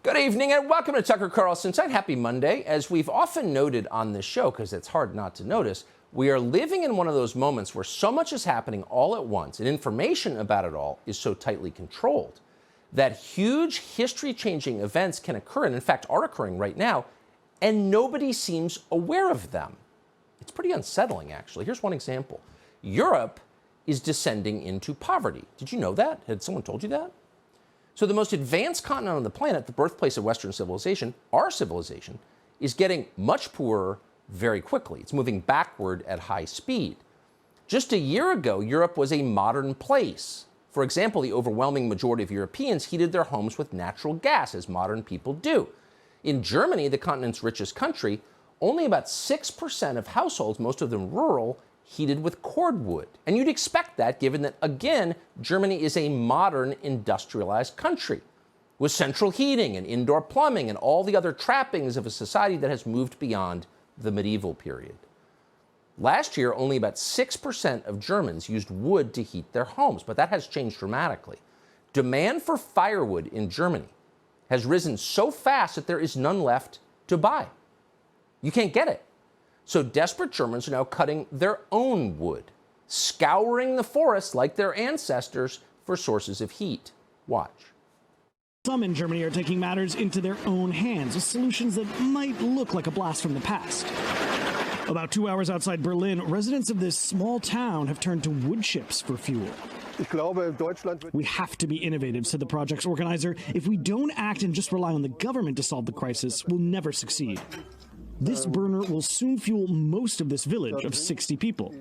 Good evening and welcome to Tucker Carlson Tonight. Happy Monday. As we've often noted on this show, because it's hard not to notice, we are living in one of those moments where so much is happening all at once and information about it all is so tightly controlled that huge history-changing events can occur, and in fact are occurring right now, and nobody seems aware of them. It's pretty unsettling, actually. Here's one example. Europe is descending into poverty. Did you know that? Had someone told you that? So the most advanced continent on the planet, the birthplace of Western civilization, our civilization, is getting much poorer very quickly. It's moving backward at high speed. Just a year ago, Europe was a modern place. For example, the overwhelming majority of Europeans heated their homes with natural gas, as modern people do. In Germany, the continent's richest country, only about 6% of households, most of them rural, heated with cordwood. And you'd expect that, given that, again, Germany is a modern industrialized country with central heating and indoor plumbing and all the other trappings of a society that has moved beyond the medieval period. Last year, only about 6% of Germans used wood to heat their homes, but that has changed dramatically. Demand for firewood in Germany has risen so fast that there is none left to buy. You can't get it. So desperate Germans are now cutting their own wood, scouring the forests like their ancestors for sources of heat. Watch. Some in Germany are taking matters into their own hands with solutions that might look like a blast from the past. About 2 hours outside Berlin, residents of this small town have turned to wood chips for fuel. We have to be innovative, said the project's organizer. If we don't act and just rely on the government to solve the crisis, we'll never succeed. This burner will soon fuel most of this village of 60 people.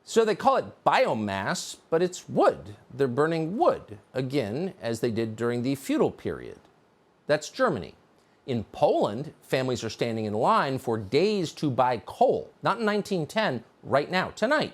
So they call it biomass, but it's wood. They're burning wood, again, as they did during the feudal period. That's Germany. In Poland, families are standing in line for days to buy coal. Not in 1910, right now, tonight.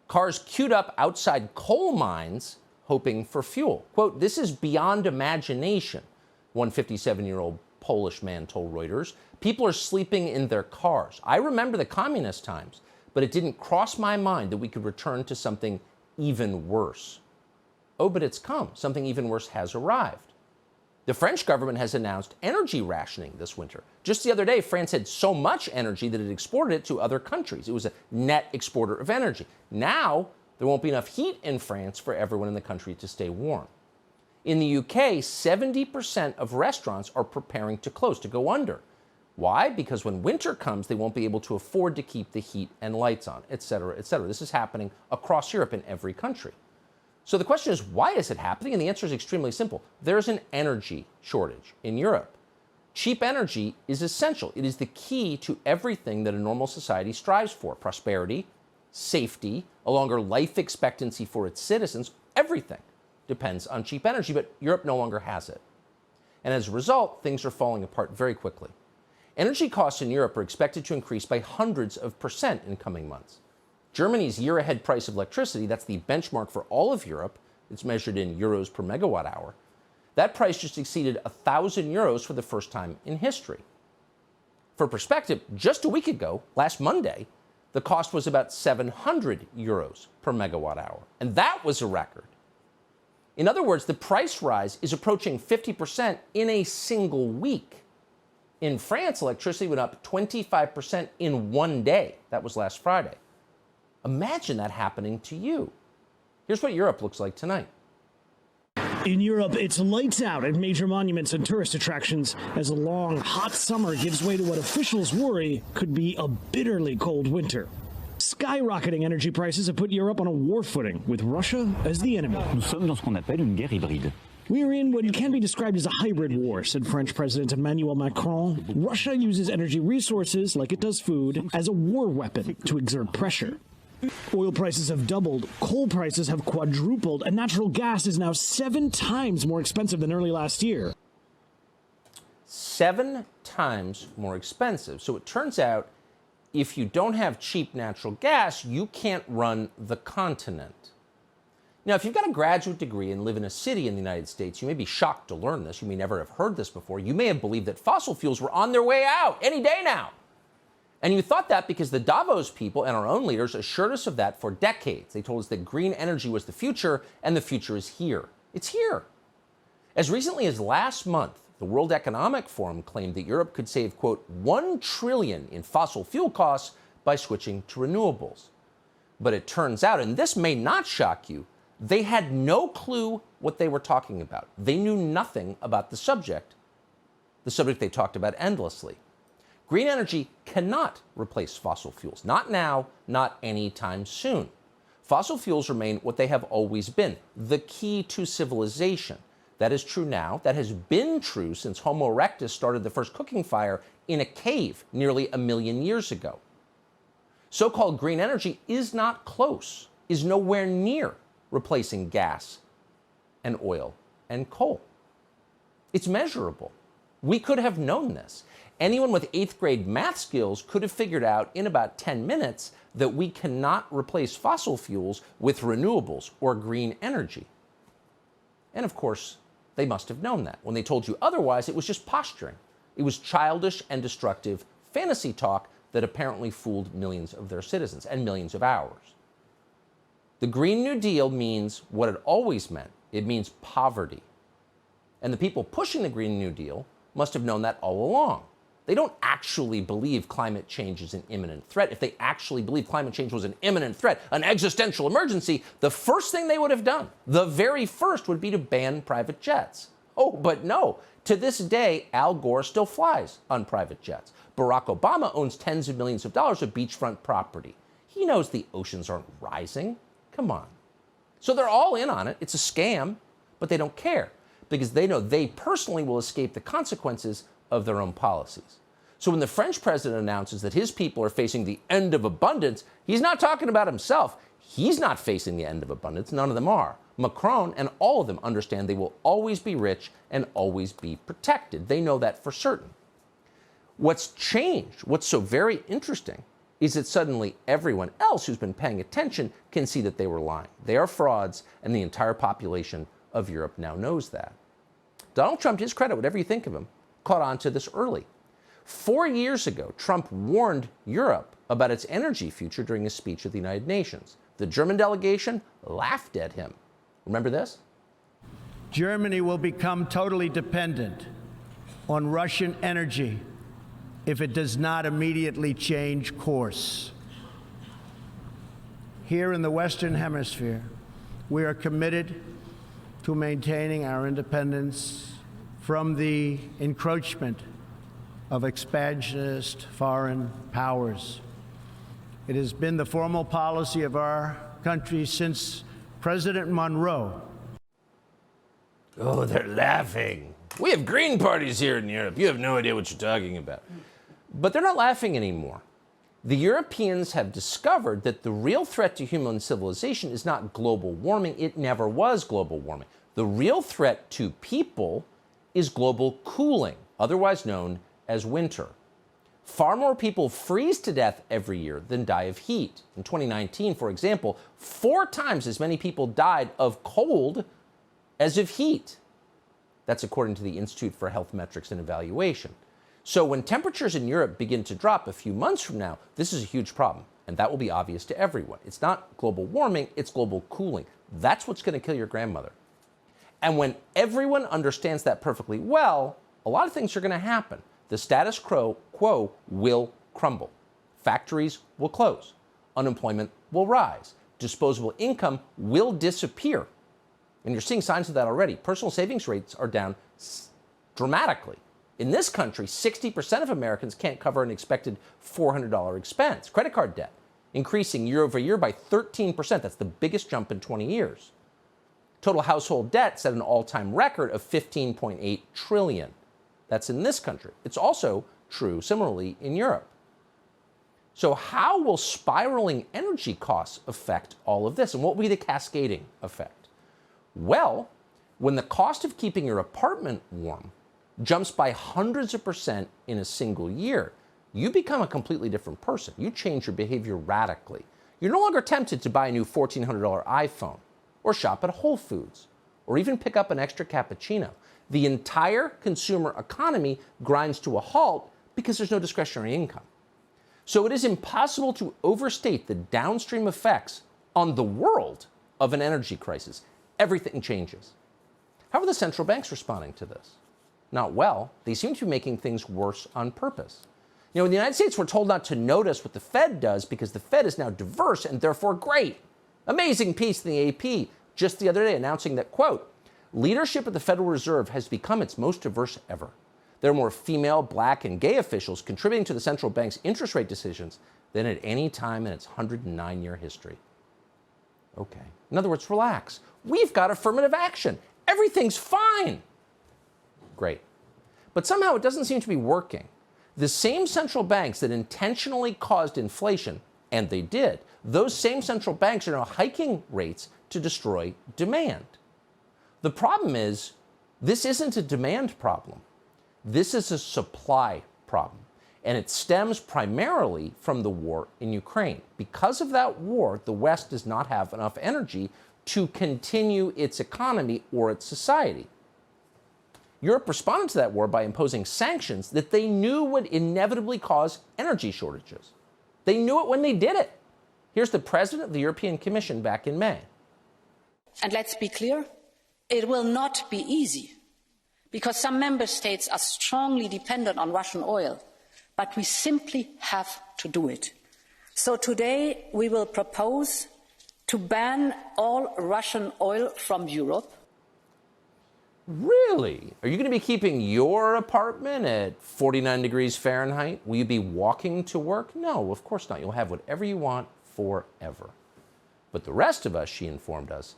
Cars queued up outside coal mines, hoping for fuel. Quote, "This is beyond imagination," one 57-year-old Polish man told Reuters. "People are sleeping in their cars. I remember the communist times, but it didn't cross my mind that we could return to something even worse." Oh, but it's come. Something even worse has arrived. The French government has announced energy rationing this winter. Just the other day, France had so much energy that it exported it to other countries. It was a net exporter of energy. Now, there won't be enough heat in France for everyone in the country to stay warm. In the UK, 70% of restaurants are preparing to close, to go under. Why? Because when winter comes, they won't be able to afford to keep the heat and lights on, et cetera, et cetera. This is happening across Europe in every country. So the question is, why is it happening? And the answer is extremely simple. There's an energy shortage in Europe. Cheap energy is essential. It is the key to everything that a normal society strives for: prosperity, safety, a longer life expectancy for its citizens. Everything depends on cheap energy, but Europe no longer has it. And as a result, things are falling apart very quickly. Energy costs in Europe are expected to increase by hundreds of percent in coming months. Germany's year-ahead price of electricity, that's the benchmark for all of Europe, it's measured in euros per megawatt hour, that price just exceeded 1,000 euros for the first time in history. For perspective, just a week ago, last Monday, the cost was about 700 euros per megawatt hour, and that was a record. In other words, the price rise is approaching 50% in a single week. In France, electricity went up 25% in one day. That was last Friday. Imagine that happening to you. Here's what Europe looks like tonight. In Europe, it's lights out at major monuments and tourist attractions as a long, hot summer gives way to what officials worry could be a bitterly cold winter. Skyrocketing energy prices have put Europe on a war footing, with Russia as the enemy. Nous sommes dans ce qu'on appelle une guerre hybride. We are in what can be described as a hybrid war, said French President Emmanuel Macron. Russia uses energy resources, like it does food, as a war weapon to exert pressure. Oil prices have doubled, coal prices have quadrupled, and natural gas is now 7 times more expensive than early last year. 7 times more expensive. So it turns out if you don't have cheap natural gas, you can't run the continent. Now, if you've got a graduate degree and live in a city in the United States, you may be shocked to learn this. You may never have heard this before. You may have believed that fossil fuels were on their way out any day now. And you thought that because the Davos people and our own leaders assured us of that for decades. They told us that green energy was the future, and the future is here. It's here. As recently as last month, the World Economic Forum claimed that Europe could save, quote, 1 trillion in fossil fuel costs by switching to renewables. But it turns out, and this may not shock you, they had no clue what they were talking about. They knew nothing about the subject they talked about endlessly. Green energy cannot replace fossil fuels. Not now, not anytime soon. Fossil fuels remain what they have always been, the key to civilization. That is true now. That has been true since Homo erectus started the first cooking fire in a cave nearly 1 million years ago. So-called green energy is not close, is nowhere near replacing gas and oil and coal. It's measurable. We could have known this. Anyone with 8th grade math skills could have figured out in about 10 minutes that we cannot replace fossil fuels with renewables or green energy. And of course, they must have known that. When they told you otherwise, it was just posturing. It was childish and destructive fantasy talk that apparently fooled millions of their citizens and millions of ours. The Green New Deal means what it always meant. It means poverty. And the people pushing the Green New Deal must have known that all along. They don't actually believe climate change is an imminent threat. If they actually believed climate change was an imminent threat, an existential emergency, the first thing they would have done, the very first, would be to ban private jets. Oh, but no. To this day, Al Gore still flies on private jets. Barack Obama owns tens of millions of dollars of beachfront property. He knows the oceans aren't rising. Come on. So they're all in on it. It's a scam, but they don't care because they know they personally will escape the consequences of their own policies. So when the French president announces that his people are facing the end of abundance, he's not talking about himself. He's not facing the end of abundance. None of them are. Macron and all of them understand they will always be rich and always be protected. They know that for certain. What's changed, what's so very interesting, is that suddenly everyone else who's been paying attention can see that they were lying. They are frauds, and the entire population of Europe now knows that. Donald Trump, to his credit, whatever you think of him, caught on to this early. 4 years ago, Trump warned Europe about its energy future during a speech at the United Nations. The German delegation laughed at him. Remember this? Germany will become totally dependent on Russian energy if it does not immediately change course. Here in the Western Hemisphere, we are committed to maintaining our independence from the encroachment of expansionist foreign powers. It has been the formal policy of our country since President Monroe. Oh, they're laughing. We have green parties here in Europe. You have no idea what you're talking about. But they're not laughing anymore. The Europeans have discovered that the real threat to human civilization is not global warming. It never was global warming. The real threat to people is global cooling, otherwise known as winter. Far more people freeze to death every year than die of heat. In 2019, for example, 4 times as many people died of cold as of heat. That's according to the Institute for Health Metrics and Evaluation. So when temperatures in Europe begin to drop a few months from now, this is a huge problem, and that will be obvious to everyone. It's not global warming, it's global cooling. That's what's going to kill your grandmother. And when everyone understands that perfectly well, a lot of things are going to happen. The status quo will crumble. Factories will close. Unemployment will rise. Disposable income will disappear. And you're seeing signs of that already. Personal savings rates are down dramatically. In this country, 60% of Americans can't cover an expected $400 expense. Credit card debt increasing year over year by 13%. That's the biggest jump in 20 years. Total household debt set an all-time record of $15.8 trillion. That's in this country. It's also true, similarly, in Europe. So how will spiraling energy costs affect all of this? And what will be the cascading effect? Well, when the cost of keeping your apartment warm jumps by hundreds of percent in a single year, you become a completely different person. You change your behavior radically. You're no longer tempted to buy a new $1,400 iPhone, or shop at Whole Foods, or even pick up an extra cappuccino. The entire consumer economy grinds to a halt because there's no discretionary income. So it is impossible to overstate the downstream effects on the world of an energy crisis. Everything changes. How are the central banks responding to this? Not well. They seem to be making things worse on purpose. You know, in the United States, we're told not to notice what the Fed does because the Fed is now diverse and therefore great. Amazing piece in the AP just the other day announcing that, quote, leadership at the Federal Reserve has become its most diverse ever. There are more female, black, and gay officials contributing to the central bank's interest rate decisions than at any time in its 109-year history. Okay. In other words, relax. We've got affirmative action. Everything's fine. Great. But somehow it doesn't seem to be working. The same central banks that intentionally caused inflation, and they did, those same central banks are now hiking rates to destroy demand. The problem is, this isn't a demand problem. This is a supply problem. And it stems primarily from the war in Ukraine. Because of that war, the West does not have enough energy to continue its economy or its society. Europe responded to that war by imposing sanctions that they knew would inevitably cause energy shortages. They knew it when they did it. Here's the president of the European Commission back in May. And let's be clear, it will not be easy, because some member states are strongly dependent on Russian oil, but we simply have to do it. So today we will propose to ban all Russian oil from Europe. Really? Are you going to be keeping your apartment at 49 degrees Fahrenheit? Will you be walking to work? No, of course not. You'll have whatever you want forever. But the rest of us, she informed us,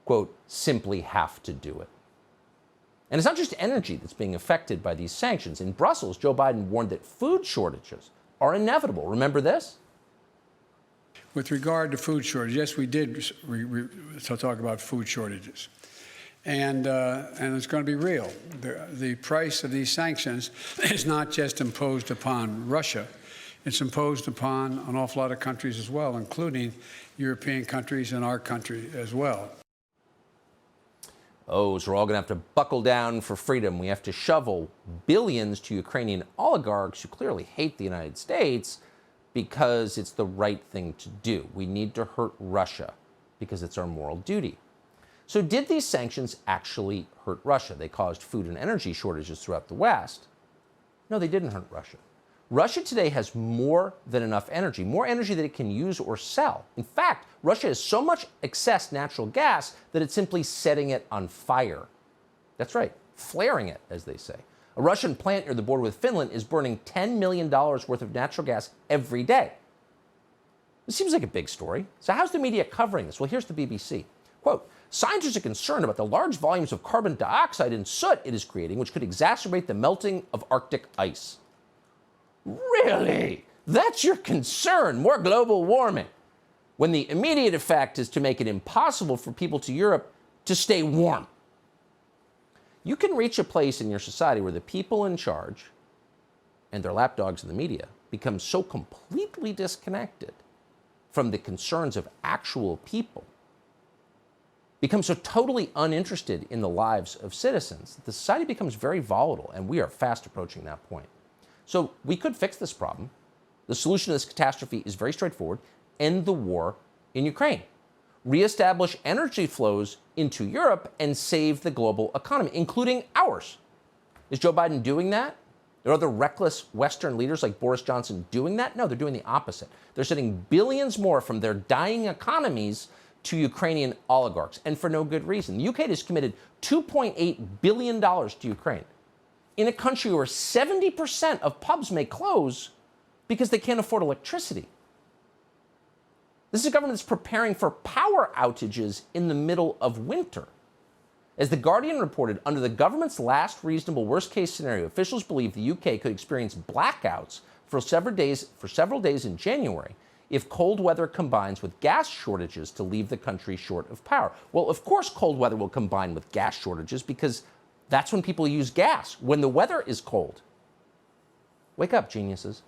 quote, simply have to do it. And it's not just energy that's being affected by these sanctions. In Brussels, Joe Biden warned that food shortages are inevitable. Remember this? With regard to food shortages, yes, we did talk about food shortages. And it's going to be real. The price of these sanctions is not just imposed upon Russia. It's imposed upon an awful lot of countries as well, including European countries and our country as well. Oh, so we're all going to have to buckle down for freedom. We have to shovel billions to Ukrainian oligarchs who clearly hate the United States because it's the right thing to do. We need to hurt Russia because it's our moral duty. So did these sanctions actually hurt Russia? They caused food and energy shortages throughout the West. No, they didn't hurt Russia. Russia today has more than enough energy, more energy that it can use or sell. In fact, Russia has so much excess natural gas that it's simply setting it on fire. That's right, flaring it, as they say. A Russian plant near the border with Finland is burning $10 million worth of natural gas every day. This seems like a big story. So how's the media covering this? Well, here's the BBC. Quote, scientists are concerned about the large volumes of carbon dioxide and soot it is creating, which could exacerbate the melting of Arctic ice. Really? That's your concern, more global warming, when the immediate effect is to make it impossible for people to Europe to stay warm. You can reach a place in your society where the people in charge and their lapdogs in the media become so completely disconnected from the concerns of actual people, become so totally uninterested in the lives of citizens, that the society becomes very volatile, and we are fast approaching that point. So we could fix this problem. The solution to this catastrophe is very straightforward. End the war in Ukraine. Reestablish energy flows into Europe and save the global economy, including ours. Is Joe Biden doing that? Are other reckless Western leaders like Boris Johnson doing that? No, they're doing the opposite. They're sending billions more from their dying economies to Ukrainian oligarchs, and for no good reason. The UK has committed $2.8 billion to Ukraine in a country where 70% of pubs may close because they can't afford electricity. This is a government that's preparing for power outages in the middle of winter. As The Guardian reported, under the government's last reasonable worst-case scenario, officials believe the UK could experience blackouts for several days in January if cold weather combines with gas shortages to leave the country short of power. Well, of course cold weather will combine with gas shortages because that's when people use gas, when the weather is cold. Wake up, geniuses.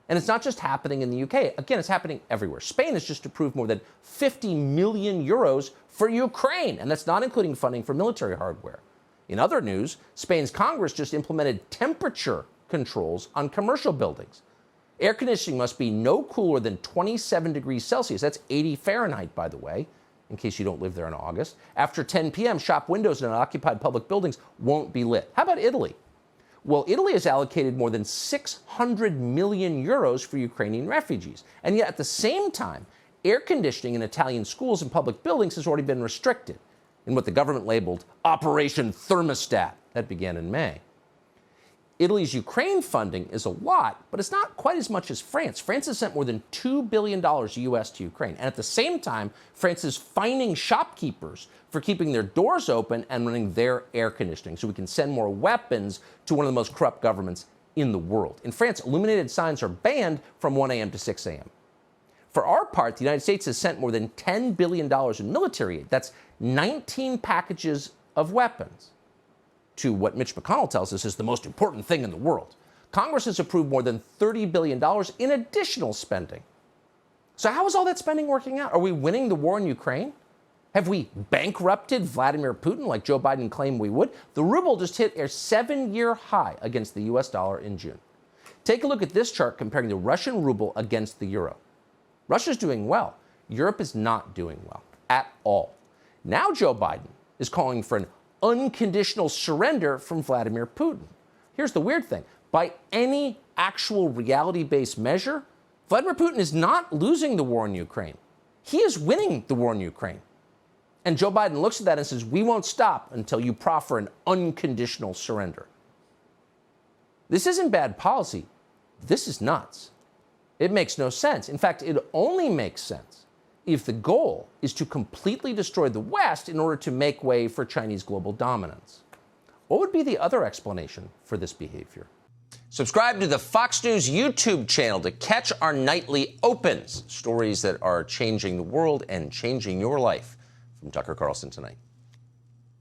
And it's not just happening in the UK. Again, it's happening everywhere. Spain has just approved more than 50 million euros for Ukraine, and that's not including funding for military hardware. In other news, Spain's Congress just implemented temperature controls on commercial buildings. Air conditioning must be no cooler than 27 degrees Celsius. That's 80 Fahrenheit, by the way. in case you don't live there in August. After 10 p.m., shop windows in unoccupied public buildings won't be lit. How about Italy? Well, Italy has allocated more than 600 million euros for Ukrainian refugees. And yet, at the same time, air conditioning in Italian schools and public buildings has already been restricted in what the government labeled Operation Thermostat. That began in May. Italy's Ukraine funding is a lot, but it's not quite as much as France. France has sent more than $2 billion U.S. to Ukraine. And at the same time, France is fining shopkeepers for keeping their doors open and running their air conditioning so we can send more weapons to one of the most corrupt governments in the world. In France, illuminated signs are banned from 1 a.m. to 6 a.m. For our part, the United States has sent more than $10 billion in military aid. That's 19 packages of weapons to what Mitch McConnell tells us is the most important thing in the world. Congress has approved more than $30 billion in additional spending. So how is all that spending working out? Are we winning the war in Ukraine? Have we bankrupted Vladimir Putin like Joe Biden claimed we would? The ruble just hit a 7-year high against the U.S. dollar in June. Take a look at this chart comparing the Russian ruble against the euro. Russia's doing well. Europe is not doing well at all. Now Joe Biden is calling for an unconditional surrender from Vladimir Putin. Here's the weird thing. By any actual reality-based measure, Vladimir Putin is not losing the war in Ukraine. He is winning the war in Ukraine. And Joe Biden looks at that and says, we won't stop until you proffer an unconditional surrender. This isn't bad policy. This is nuts. It makes no sense. In fact, it only makes sense if the goal is to completely destroy the West in order to make way for Chinese global dominance. What would be the other explanation for this behavior? Subscribe to the Fox News YouTube channel to catch our nightly opens, stories that are changing the world and changing your life. From Tucker Carlson Tonight.